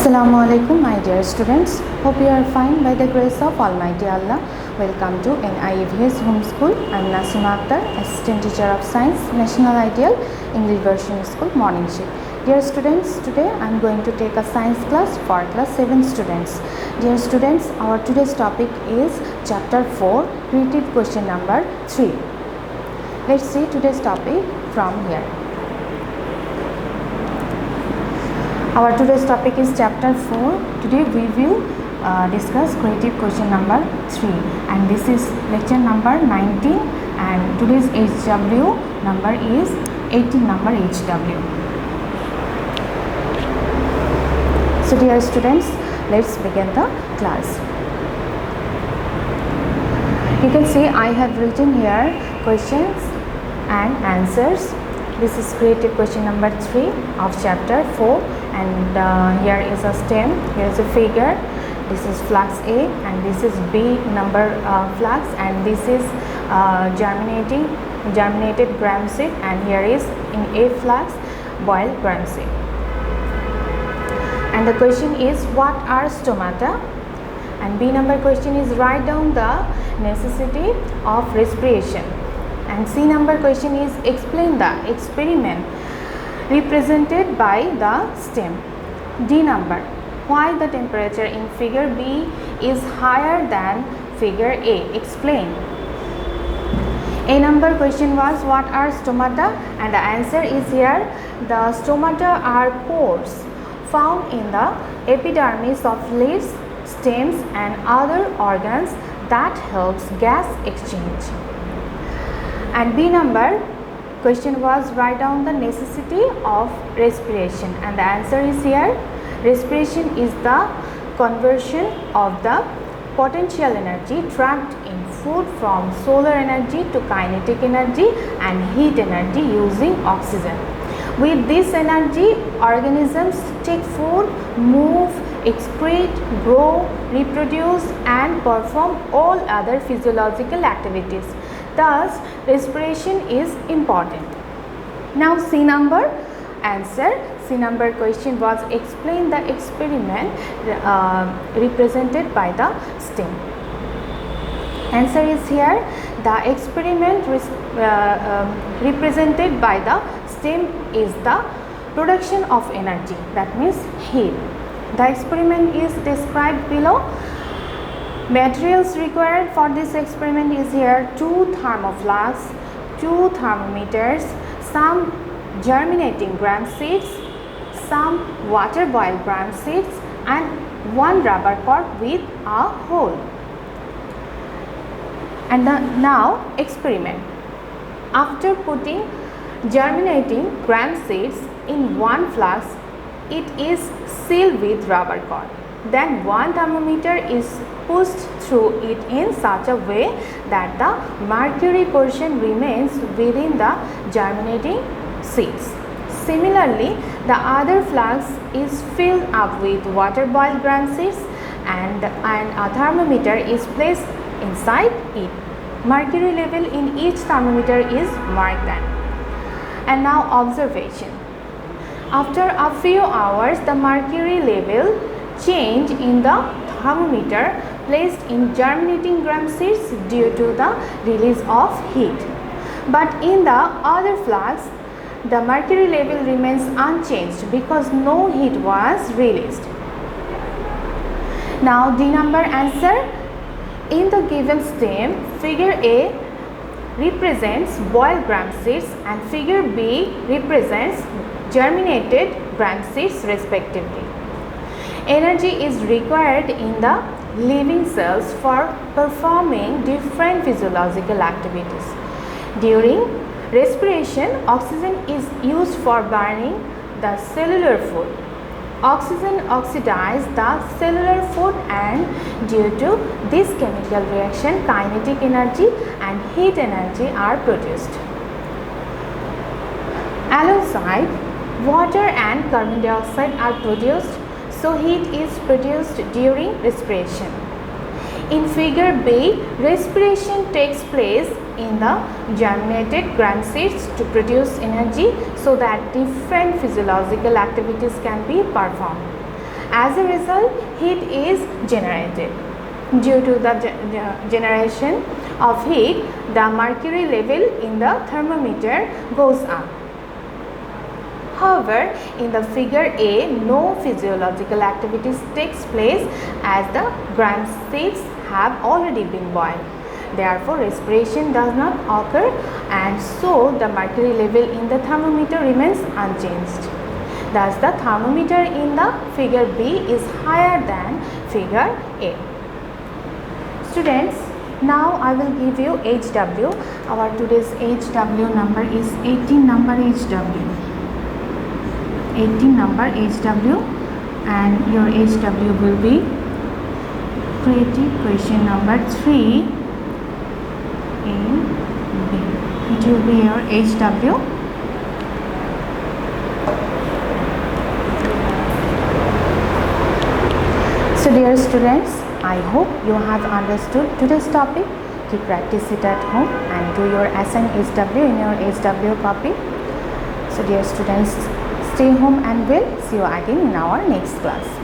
Assalamu alaikum, my dear students. Hope you are fine by the grace of Almighty Allah. Welcome to NIEVS Homeschool. I am Nasima Akhtar, Assistant Teacher of Science, National Ideal English Version School, Morning Shift. Dear students, today I am going to take a science class for class 7 students. Dear students, our today's topic is chapter 4, creative question number 3. Let's see today's topic from here. Our today's topic is chapter 4. Today we will discuss creative question number 3, and this is lecture number 19, and today's HW number is 18 number HW. So dear students, let's begin the class. You can see I have written here questions and answers. This is creative question number 3 of chapter 4, and here is a stem, here is a figure, this is flax A, and this is B number flax, and this is germinated gram seed, and here is in A flax boiled gram seed. And the question is, what are stomata? And B number question is, write down the necessity of respiration. And C number question is, explain the experiment represented by the stem. D number, why the temperature in figure B is higher than figure A, explain. A number question was, what are stomata? And the answer is here, the stomata are pores found in the epidermis of leaves, stems and other organs that helps gas exchange. And B number question was, write down the necessity of respiration, and the answer is here, respiration is the conversion of the potential energy trapped in food from solar energy to kinetic energy and heat energy using oxygen. With this energy, organisms take food, move, excrete, grow, reproduce and perform all other physiological activities. Thus, respiration is important. Now, C number answer. C number question was, explain the experiment represented by the stem. Answer is here, the experiment represented by the stem is the production of energy, that means heat. The experiment is described below. Materials required for this experiment is here 2 thermoflasks, 2 thermometers, some germinating gram seeds, some water boiled gram seeds and 1 rubber cord with a hole. And now experiment. After putting germinating gram seeds in 1 flask, it is sealed with rubber cord. Then 1 thermometer is pushed through it in such a way that the mercury portion remains within the germinating seeds. Similarly, the other flask is filled up with water boiled gram seeds and a thermometer is placed inside it. Mercury level in each thermometer is marked then. And now observation. After a few hours, the mercury level change in the thermometer placed in germinating gram seeds due to the release of heat. But in the other flask, the mercury level remains unchanged because no heat was released. Now D number answer. In the given stem, figure A represents boiled gram seeds and figure B represents germinated gram seeds respectively. Energy is required in the living cells for performing different physiological activities. During respiration, oxygen is used for burning the cellular food. Oxygen oxidizes the cellular food, and due to this chemical reaction, kinetic energy and heat energy are produced. Alongside, water and carbon dioxide are produced, so heat is produced during respiration. In figure B, respiration takes place in the germinated gram seeds to produce energy so that different physiological activities can be performed. As a result, heat is generated. Due to the generation of heat, the mercury level in the thermometer goes up. However, in the figure A, no physiological activities takes place as the gram sheets have already been boiled. Therefore, respiration does not occur, and so the mercury level in the thermometer remains unchanged. Thus, the thermometer in the figure B is higher than figure A. Students, now I will give you HW. Our today's HW number is 18 number HW. 18 number HW, and your HW will be creative question number 3 A, B. It will be your HW. So dear students, I hope you have understood today's topic. To practice it at home and do your assigned HW in your HW copy. So dear students, stay home and we'll see you again in our next class.